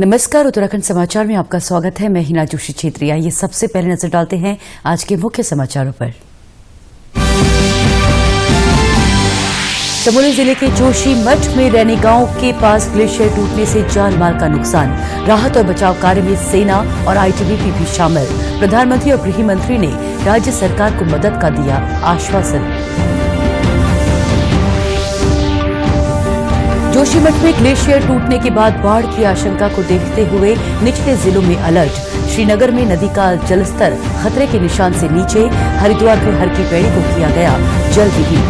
नमस्कार, उत्तराखंड समाचार में आपका स्वागत है। मैं हिना जोशी छेत्री। आइए सबसे पहले नजर डालते हैं आज के मुख्य समाचारों पर। चमोली जिले के जोशीमठ में रैनी गांव के पास ग्लेशियर टूटने से जान माल का नुकसान। राहत और बचाव कार्य में सेना और आईटीबीपी भी शामिल। प्रधानमंत्री और गृह मंत्री ने राज्य सरकार को मदद का दिया आश्वासन। जोशीमठ में ग्लेशियर टूटने के बाद बाढ़ की आशंका को देखते हुए निचले जिलों में अलर्ट। श्रीनगर में नदी का जलस्तर खतरे के निशान से नीचे। हरिद्वार में हर की पैड़ी को किया गया जल विहीन।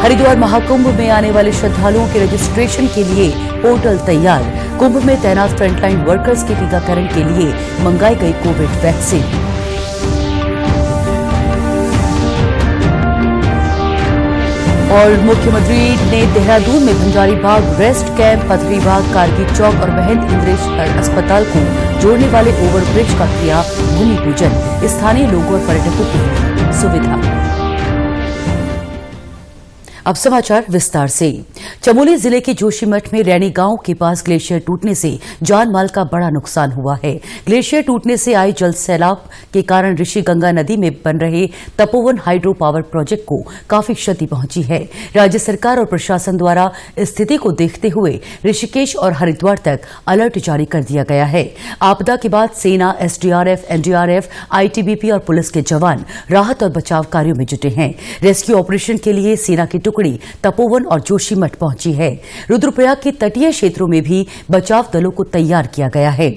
हरिद्वार महाकुंभ में आने वाले श्रद्धालुओं के रजिस्ट्रेशन के लिए पोर्टल तैयार। कुंभ में तैनात फ्रंटलाइन वर्कर्स के टीकाकरण के लिए मंगाई गई कोविड वैक्सीन। और मुख्यमंत्री ने देहरादून में भंडारी बाग रेस्ट कैंप, पथरी बाग, कारगी चौक और महंत इंद्रेश अस्पताल को जोड़ने वाले ओवरब्रिज का किया भूमि पूजन। स्थानीय लोगों और पर्यटकों के लिए सुविधा। अब समाचार विस्तार से। चमोली जिले के जोशीमठ में रैनी गांव के पास ग्लेशियर टूटने से जान माल का बड़ा नुकसान हुआ है। ग्लेशियर टूटने से आए जल सैलाब के कारण ऋषि गंगा नदी में बन रहे तपोवन हाइड्रो पावर प्रोजेक्ट को काफी क्षति पहुंची है। राज्य सरकार और प्रशासन द्वारा स्थिति को देखते हुए ऋषिकेश और हरिद्वार तक अलर्ट जारी कर दिया गया है। आपदा के बाद सेना, एसडीआरएफ, एनडीआरएफ, आईटीबीपी और पुलिस के जवान राहत और बचाव कार्यों में जुटे हैं। रेस्क्यू ऑपरेशन के लिए सेना की टुकड़ी तपोवन और जोशीमठ पहुंची है। रुद्रप्रयाग के तटीय क्षेत्रों में भी बचाव दलों को तैयार किया गया है।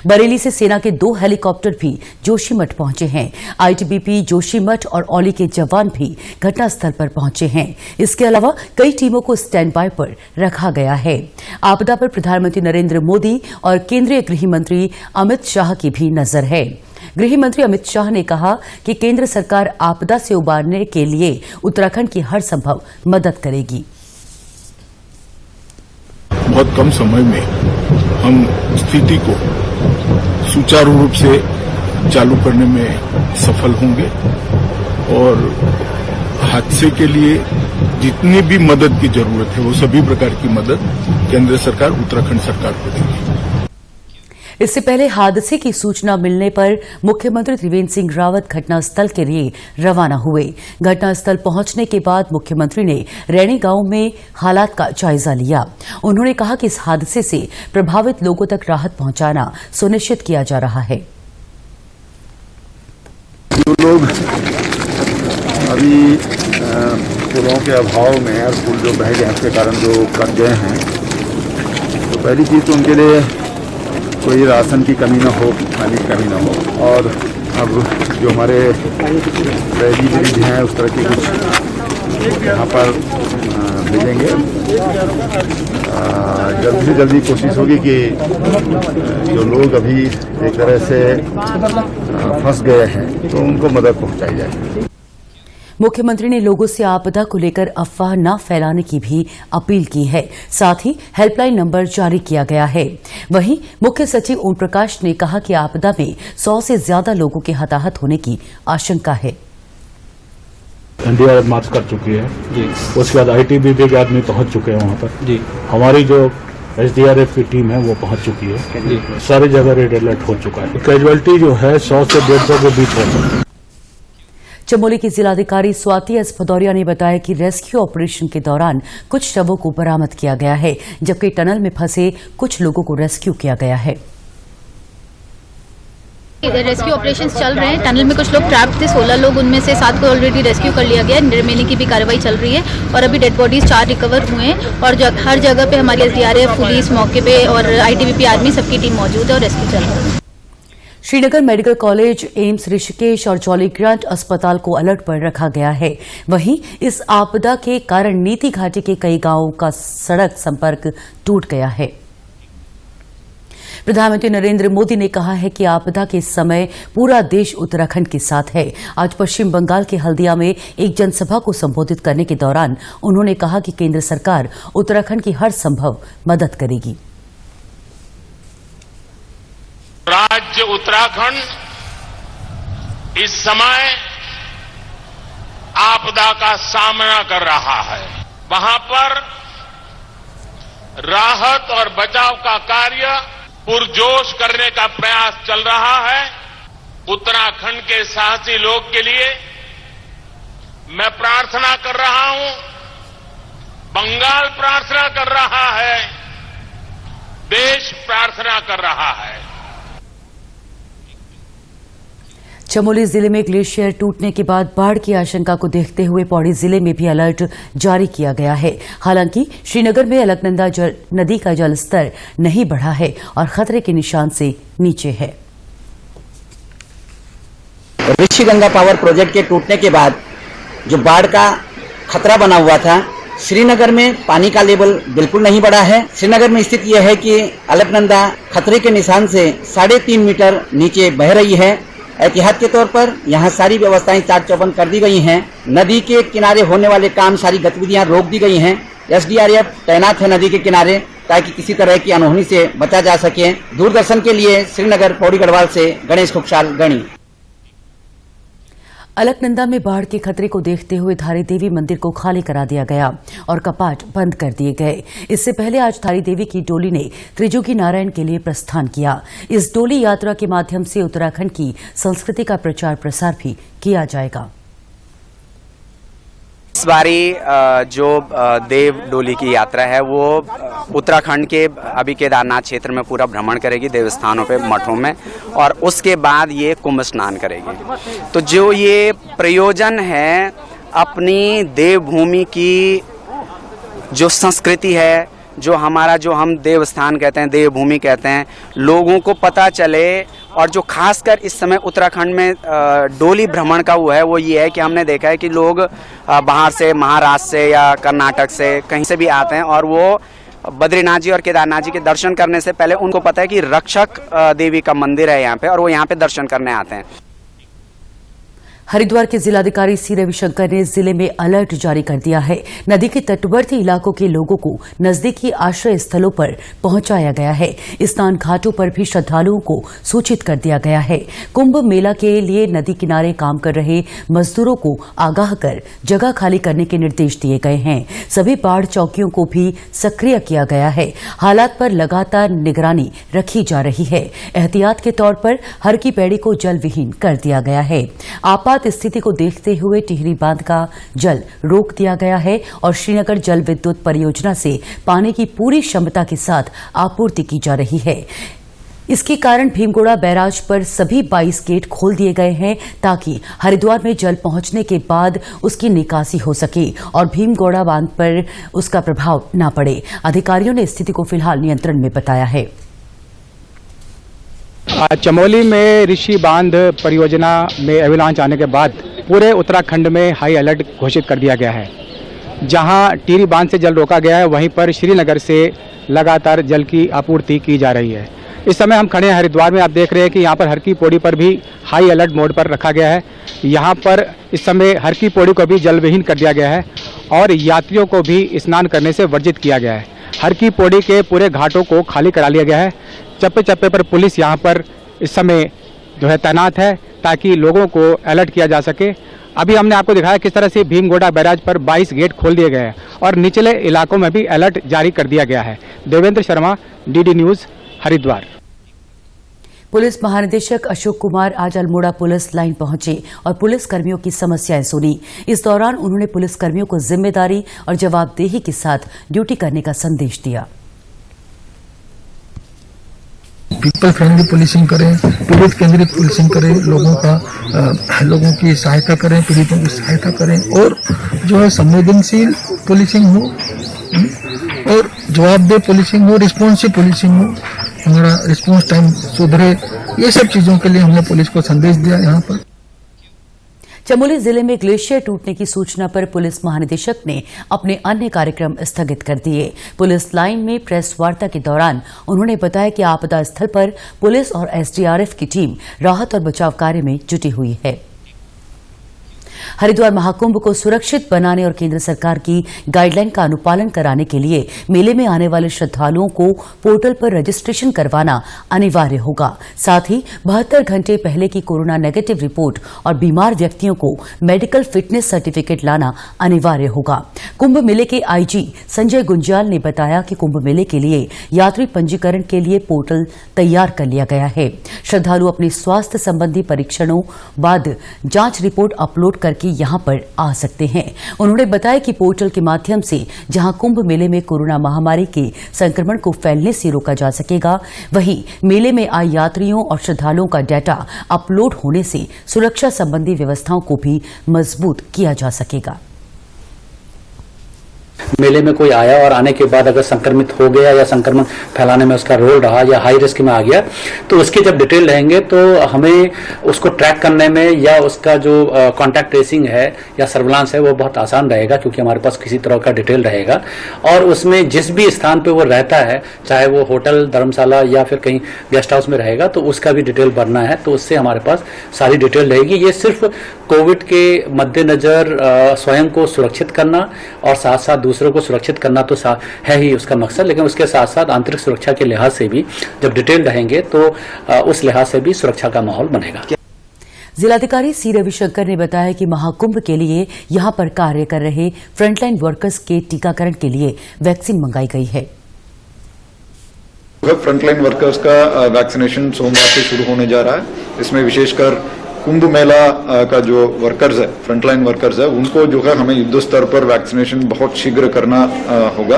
बरेली से सेना के 2 हेलीकॉप्टर भी जोशीमठ पहुंचे हैं। आईटीबीपी, जोशीमठ और औली के जवान भी घटनास्थल पर पहुंचे हैं। इसके अलावा कई टीमों को स्टैंड बाय पर रखा गया है। आपदा पर प्रधानमंत्री नरेंद्र मोदी और केंद्रीय गृह मंत्री अमित शाह की भी नजर है। गृह मंत्री अमित शाह ने कहा कि केंद्र सरकार आपदा से उबारने के लिए उत्तराखंड की हर संभव मदद करेगी। बहुत कम समय में हम स्थिति को सुचारू रूप से चालू करने में सफल होंगे और हादसे के लिए जितनी भी मदद की जरूरत है वो सभी प्रकार की मदद केंद्र सरकार उत्तराखंड सरकार को देगी। इससे पहले हादसे की सूचना मिलने पर मुख्यमंत्री त्रिवेंद्र सिंह रावत घटनास्थल के लिए रवाना हुए। घटनास्थल पहुंचने के बाद मुख्यमंत्री ने रैनी गांव में हालात का जायजा लिया। उन्होंने कहा कि इस हादसे से प्रभावित लोगों तक राहत पहुंचाना सुनिश्चित किया जा रहा है। जो लोग अभी पुलों के अभाव में और पुल जो बह गए उसके कारण जो कट गए हैं, तो पहली चीज तो उनके लिए कोई राशन की कमी न हो, पानी की कमी न हो। और अब जो हमारे रैली ब्रिज हैं उस तरह की कुछ यहाँ पर मिलेंगे। जल्दी से जल्दी कोशिश होगी कि जो लोग अभी एक तरह से फंस गए हैं तो उनको मदद पहुँचाई जाए। मुख्यमंत्री ने लोगों से आपदा को लेकर अफवाह न फैलाने की भी अपील की है। साथ ही हेल्पलाइन नंबर जारी किया गया है। वहीं मुख्य सचिव ओम प्रकाश ने कहा कि आपदा में 100 से ज्यादा लोगों के हताहत होने की आशंका है। एनडीआरएफ मार्च कर चुकी है जी। उसके बाद आईटीबीपी के आदमी पहुंच चुके हैं वहां पर जी। हमारी जो एसडीआरएफ की टीम है वो पहुंच चुकी है जी। सारी जगह रेड अलर्ट हो चुका है। कैजुअलिटी जो है 100 से 150 के बीच है। चमोली की जिलाधिकारी स्वाति एस भदौरिया ने बताया कि रेस्क्यू ऑपरेशन के दौरान कुछ शवों को बरामद किया गया है, जबकि टनल में फंसे कुछ लोगों को रेस्क्यू किया गया है। इधर रेस्क्यू ऑपरेशंस चल रहे हैं। टनल में कुछ लोग ट्रैप्ड थे, 16 लोग, उनमें से 7 को ऑलरेडी रेस्क्यू कर लिया गया है। रिमेनिंग की भी कार्रवाई चल रही है और अभी डेड बॉडीज 4 रिकवर हुए हैं और हर जगह पे हमारी एसडीआरएफ, पुलिस मौके पे और आईटीबीपी आदमी सबकी टीम मौजूद है और रेस्क्यू चल रहा है। Srinagar medical college, AIIMS Rishikesh और जॉली ग्रांट अस्पताल को अलर्ट पर रखा गया है। वहीं इस आपदा के कारण नीति घाटी के कई गांवों का सड़क संपर्क टूट गया है। प्रधानमंत्री नरेंद्र मोदी ने कहा है कि आपदा के समय पूरा देश उत्तराखंड के साथ है। आज पश्चिम बंगाल के हल्दिया में एक जनसभा को संबोधित करने के दौरान उन्होंने कहा कि केंद्र सरकार उत्तराखंड की हर संभव मदद करेगी। राज्य उत्तराखंड इस समय आपदा का सामना कर रहा है। वहां पर राहत और बचाव का कार्य पुरजोश करने का प्रयास चल रहा है। उत्तराखंड के साहसी लोग के लिए मैं प्रार्थना कर रहा हूं, बंगाल प्रार्थना कर रहा है, देश प्रार्थना कर रहा है। चमोली जिले में ग्लेशियर टूटने के बाद बाढ़ की आशंका को देखते हुए पौड़ी जिले में भी अलर्ट जारी किया गया है। हालांकि श्रीनगर में अलकनंदा नदी का जलस्तर नहीं बढ़ा है और खतरे के निशान से नीचे है। ऋषि गंगा पावर प्रोजेक्ट के टूटने के बाद जो बाढ़ का खतरा बना हुआ था, श्रीनगर में पानी का लेवल बिल्कुल नहीं बढ़ा है। श्रीनगर में स्थिति यह है कि अलकनंदा खतरे के निशान से 3.5 मीटर नीचे बह रही है। एहतियात के तौर पर यहाँ सारी व्यवस्थाएं चाक चौबंद कर दी गई हैं। नदी के किनारे होने वाले काम, सारी गतिविधियां रोक दी गई हैं। एसडीआरएफ तैनात है नदी के किनारे ताकि किसी तरह की अनहोनी से बचा जा सके। दूरदर्शन के लिए श्रीनगर पौड़ी गढ़वाल से गणेश खुबसाल गणी। अलकनंदा में बाढ़ के खतरे को देखते हुए धारी देवी मंदिर को खाली करा दिया गया और कपाट बंद कर दिए गए। इससे पहले आज धारी देवी की डोली ने त्रिजुगी नारायण के लिए प्रस्थान किया। इस डोली यात्रा के माध्यम से उत्तराखंड की संस्कृति का प्रचार प्रसार भी किया जाएगा। इस बारी जो देव डोली की यात्रा है वो उत्तराखंड के अभी केदारनाथ क्षेत्र में पूरा भ्रमण करेगी, देवस्थानों पे, मठों में, और उसके बाद ये कुंभ स्नान करेगी। तो जो ये प्रयोजन है अपनी देवभूमि की जो संस्कृति है, जो हमारा, जो हम देवस्थान कहते हैं, देवभूमि कहते हैं, लोगों को पता चले। और जो खासकर इस समय उत्तराखंड में डोली भ्रमण का हुआ है वो ये है कि हमने देखा है कि लोग बाहर से, महाराष्ट्र से या कर्नाटक से, कहीं से भी आते हैं और वो बद्रीनाथ जी और केदारनाथ जी के दर्शन करने से पहले उनको पता है कि रक्षक देवी का मंदिर है यहाँ पे, और वो यहाँ पे दर्शन करने आते हैं। हरिद्वार के जिलाधिकारी सी रविशंकर ने जिले में अलर्ट जारी कर दिया है। नदी के तटवर्ती इलाकों के लोगों को नजदीकी आश्रय स्थलों पर पहुंचाया गया है। स्नान घाटों पर भी श्रद्धालुओं को सूचित कर दिया गया है। कुंभ मेला के लिए नदी किनारे काम कर रहे मजदूरों को आगाह कर जगह खाली करने के निर्देश दिए गए हैं। सभी बाढ़ चौकियों को भी सक्रिय किया गया है। हालात पर लगातार निगरानी रखी जा रही है। एहतियात के तौर पर हर की पैड़ी को जल विहीन कर दिया गया है। आपात स्थिति को देखते हुए टिहरी बांध का जल रोक दिया गया है और श्रीनगर जल विद्युत परियोजना से पानी की पूरी क्षमता के साथ आपूर्ति की जा रही है। इसके कारण भीमगोड़ा बैराज पर सभी 22 गेट खोल दिए गए हैं ताकि हरिद्वार में जल पहुंचने के बाद उसकी निकासी हो सके और भीमगोड़ा बांध पर उसका प्रभाव न पड़े। अधिकारियों ने स्थिति को फिलहाल नियंत्रण में बताया है। चमोली में ऋषि बांध परियोजना में एवलांच आने के बाद पूरे उत्तराखंड में हाई अलर्ट घोषित कर दिया गया है। जहां टिहरी बांध से जल रोका गया है, वहीं पर श्रीनगर से लगातार जल की आपूर्ति की जा रही है। इस समय हम खड़े हैं हरिद्वार में। आप देख रहे हैं कि यहाँ पर हर की पौड़ी पर भी हाई अलर्ट मोड पर रखा गया है। यहाँ पर इस समय हर की पौड़ी को भी जल विहीन कर दिया गया है और यात्रियों को भी स्नान करने से वर्जित किया गया है। हर की पौड़ी के पूरे घाटों को खाली करा लिया गया है। चप्पे चप्पे पर पुलिस यहाँ पर इस समय जो है तैनात है ताकि लोगों को अलर्ट किया जा सके। अभी हमने आपको दिखाया किस तरह से भीमगोड़ा बैराज पर 22 गेट खोल दिए गए हैं और निचले इलाकों में भी अलर्ट जारी कर दिया गया है। Devendra Sharma, DD news, Haridwar. Police महानिदेशक अशोक कुमार आज अल्मोड़ा पुलिस लाइन पहुंचे और पुलिस कर्मियों की समस्याएं सुनी। इस दौरान उन्होंने पुलिस कर्मियों को जिम्मेदारी और जवाबदेही के साथ ड्यूटी करने का संदेश दिया। पीपल फ्रेंडली पुलिसिंग करें, पीड़ित केंद्रित पुलिसिंग करें, लोगों की सहायता करें, पीड़ितों की सहायता करें और जो है संवेदनशील पुलिसिंग हो और जवाबदेह पुलिसिंग हो, रिस्पॉन्सिव पुलिसिंग हो, हमारा रिस्पॉन्स टाइम सुधरे। ये सब चीजों के लिए हमने पुलिस को संदेश दिया। यहाँ पर चमोली जिले में ग्लेशियर टूटने की सूचना पर पुलिस महानिदेशक ने अपने अन्य कार्यक्रम स्थगित कर दिए। पुलिस लाइन में प्रेस वार्ता के दौरान उन्होंने बताया कि आपदा स्थल पर पुलिस और एसडीआरएफ की टीम राहत और बचाव कार्य में जुटी हुई है। हरिद्वार महाकुंभ को सुरक्षित बनाने और केंद्र सरकार की गाइडलाइन का अनुपालन कराने के लिए मेले में आने वाले श्रद्धालुओं को पोर्टल पर रजिस्ट्रेशन करवाना अनिवार्य होगा। साथ ही 72 घंटे पहले की कोरोना नेगेटिव रिपोर्ट और बीमार व्यक्तियों को मेडिकल फिटनेस सर्टिफिकेट लाना अनिवार्य होगा। कुंभ मेले के आईजी संजय गुंजाल ने बताया कि कुंभ मेले के लिए यात्री पंजीकरण के लिए पोर्टल तैयार कर लिया गया है। श्रद्धालु अपने स्वास्थ्य संबंधी परीक्षणों बाद जांच रिपोर्ट अपलोड करके यहां पर आ सकते हैं। उन्होंने बताया कि पोर्टल के माध्यम से जहां कुंभ मेले में कोरोना महामारी के संक्रमण को फैलने से रोका जा सकेगा, वहीं मेले में आए यात्रियों और श्रद्धालुओं का डाटा अपलोड होने से सुरक्षा संबंधी व्यवस्थाओं को भी मजबूत किया जा सकेगा। मेले में कोई आया और आने के बाद अगर संक्रमित हो गया या संक्रमण फैलाने में उसका रोल रहा या हाई रिस्क में आ गया, तो उसके जब डिटेल रहेंगे तो हमें उसको ट्रैक करने में या उसका जो कॉन्टैक्ट ट्रेसिंग है या सर्विलांस है वो बहुत आसान रहेगा, क्योंकि हमारे पास किसी तरह का डिटेल रहेगा। और उसमें जिस भी स्थान पे वो रहता है, चाहे वो होटल, धर्मशाला या फिर कहीं गेस्ट हाउस में रहेगा, तो उसका भी डिटेल भरना है, तो उससे हमारे पास सारी डिटेल रहेगी। ये सिर्फ कोविड के मद्देनजर स्वयं को सुरक्षित करना और साथ साथ दूसरों को सुरक्षित करना तो है ही उसका मकसद, लेकिन उसके साथ साथ आंतरिक सुरक्षा के लिहाज से भी जब डिटेल रहेंगे तो उस लिहाज से भी सुरक्षा का माहौल बनेगा। जिलाधिकारी सी रविशंकर ने बताया कि महाकुंभ के लिए यहां पर कार्य कर रहे फ्रंटलाइन वर्कर्स के टीकाकरण के लिए वैक्सीन मंगाई गई है। फ्रंटलाइन वर्कर्स का वैक्सीनेशन सोमवार से शुरू होने जा रहा है। इसमें विशेषकर कुंभ मेला का जो वर्कर्स है, फ्रंटलाइन वर्कर्स है, उनको जो है हमें युद्ध स्तर पर वैक्सीनेशन बहुत शीघ्र करना होगा,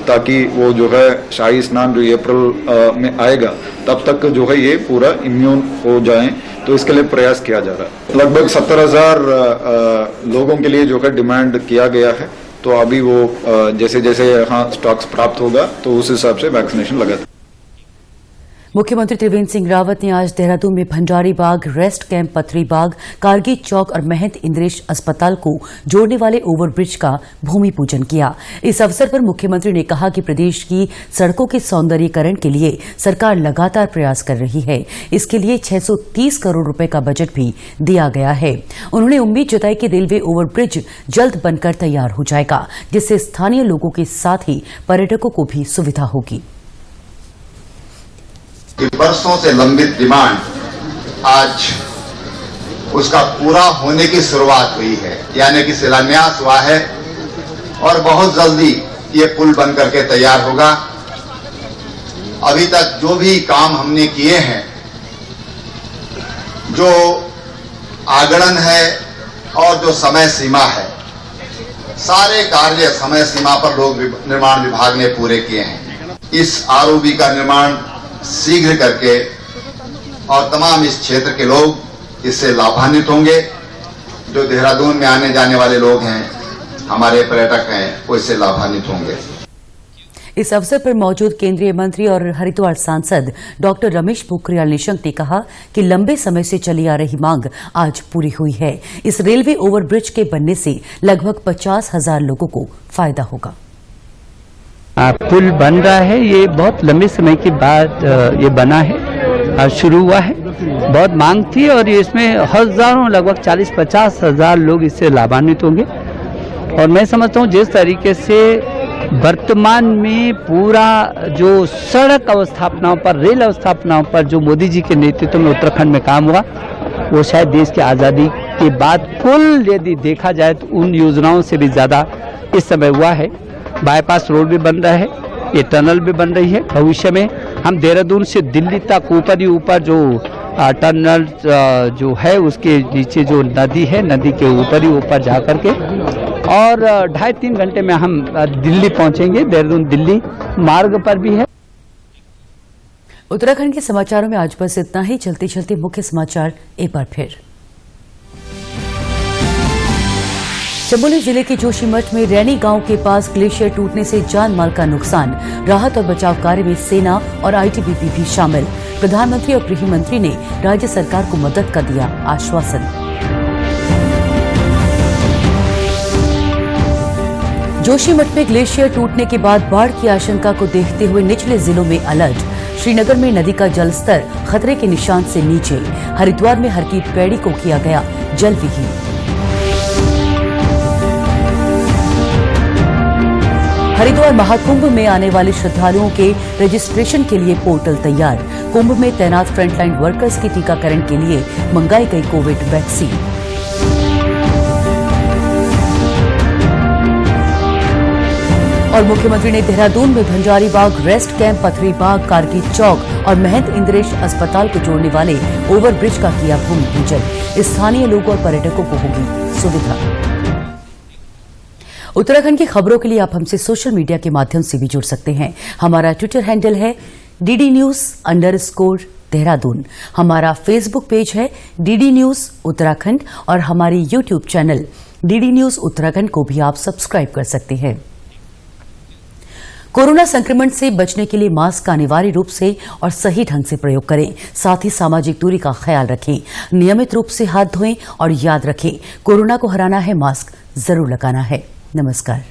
ताकि वो जो है शाही स्नान जो अप्रैल में आएगा तब तक जो है ये पूरा इम्यून हो जाएं, तो इसके लिए प्रयास किया जा रहा है। लगभग 70,000 लोगों के लिए जो है डिमांड किया गया है, तो अभी वो जैसे जैसे यहाँ स्टॉक्स प्राप्त होगा तो उस हिसाब से वैक्सीनेशन लगा। मुख्यमंत्री त्रिवेंद्र सिंह रावत ने आज देहरादून में भंडारी बाग, रेस्ट कैंप पथरी बाग, कारगी चौक और महंत इंद्रेश अस्पताल को जोड़ने वाले ओवरब्रिज का भूमि पूजन किया। इस अवसर पर मुख्यमंत्री ने कहा कि प्रदेश की सड़कों के सौंदर्यीकरण के लिए सरकार लगातार प्रयास कर रही है। इसके लिए 630 करोड़ रुपए का बजट भी दिया गया है। उन्होंने उम्मीद जताई कि रेलवे ओवरब्रिज जल्द बनकर तैयार हो जाएगा, जिससे स्थानीय लोगों के साथ ही पर्यटकों को भी सुविधा होगी। वर्षों से लंबित डिमांड आज उसका पूरा होने की शुरुआत हुई है, यानी कि शिलान्यास हुआ है और बहुत जल्दी ये पुल बन करके तैयार होगा। अभी तक जो भी काम हमने किए हैं, जो आगणन है और जो समय सीमा है, सारे कार्य समय सीमा पर लोक निर्माण विभाग ने पूरे किए हैं। इस आरओबी का निर्माण शीघ्र करके और तमाम इस क्षेत्र के लोग इससे लाभान्वित होंगे। जो देहरादून में आने जाने वाले लोग हैं, हमारे पर्यटक हैं, वो इससे लाभान्वित होंगे। इस अवसर पर मौजूद केंद्रीय मंत्री और हरिद्वार सांसद डॉक्टर रमेश पोखरियाल निशंक ने कहा कि लंबे समय से चली आ रही मांग आज पूरी हुई है। इस रेलवे ओवरब्रिज के बनने से लगभग 50,000 लोगों को फायदा होगा। पुल बन रहा है, ये बहुत लंबे समय के बाद ये बना है, शुरू हुआ है। बहुत मांग थी और ये इसमें हजारों, लगभग 40-50 हजार लोग इससे लाभान्वित होंगे। और मैं समझता हूँ जिस तरीके से वर्तमान में पूरा जो सड़क अवस्थापनाओं पर, रेल अवस्थापनाओं पर जो मोदी जी के नेतृत्व में उत्तराखंड में काम हुआ, वो शायद देश की आज़ादी के बाद कुल यदि देखा जाए तो उन योजनाओं से भी ज़्यादा इस समय हुआ है। बाईपास रोड भी बन रहा है, ये टनल भी बन रही है। भविष्य में हम देहरादून से दिल्ली तक ऊपर ही ऊपर जो टनल जो है उसके नीचे जो नदी है, नदी के ऊपर ही ऊपर जा करके और 2.5-3 घंटे में हम दिल्ली पहुंचेंगे। देहरादून दिल्ली मार्ग पर भी है। उत्तराखंड के समाचारों में आज बस इतना ही। चलते चलते मुख्य समाचार एक बार फिर। चमोली जिले के जोशीमठ में रैनी गांव के पास ग्लेशियर टूटने से जान माल का नुकसान। राहत और बचाव कार्य में सेना और आईटीबीपी भी शामिल। प्रधानमंत्री और गृह मंत्री ने राज्य सरकार को मदद का दिया आश्वासन। जोशीमठ में ग्लेशियर टूटने के बाद बाढ़ की आशंका को देखते हुए निचले जिलों में अलर्ट। श्रीनगर में नदी का जलस्तर खतरे के निशान से नीचे। हरिद्वार में हरकी पैड़ी को किया गया जल विहीन। हरिद्वार महाकुंभ में आने वाले श्रद्धालुओं के रजिस्ट्रेशन के लिए पोर्टल तैयार। कुंभ में तैनात फ्रंटलाइन वर्कर्स की टीकाकरण के लिए मंगाई गई कोविड वैक्सीन। और मुख्यमंत्री ने देहरादून में भंजारी बाग, रेस्ट कैंप, पथरी बाग, कारगिल चौक और महंत इंद्रेश अस्पताल को जोड़ने वाले ओवरब्रिज का किया भूमि पूजन। स्थानीय लोगों और पर्यटकों को होगी सुविधा। उत्तराखंड की खबरों के लिए आप हमसे सोशल मीडिया के माध्यम से भी जुड़ सकते हैं। हमारा ट्विटर हैंडल है DD News_देहरादून। हमारा फेसबुक पेज है DD News उत्तराखंड और हमारी YouTube channel DD News Uttarakhand को भी आप सब्सक्राइब कर सकते हैं। कोरोना संक्रमण से बचने के लिए मास्क का अनिवार्य रूप से और सही ढंग से प्रयोग करें। साथ ही सामाजिक दूरी का ख्याल रखें। नियमित रूप से हाथ धोएं और याद रखें, कोरोना को हराना है, मास्क जरूर लगाना है। नमस्कार।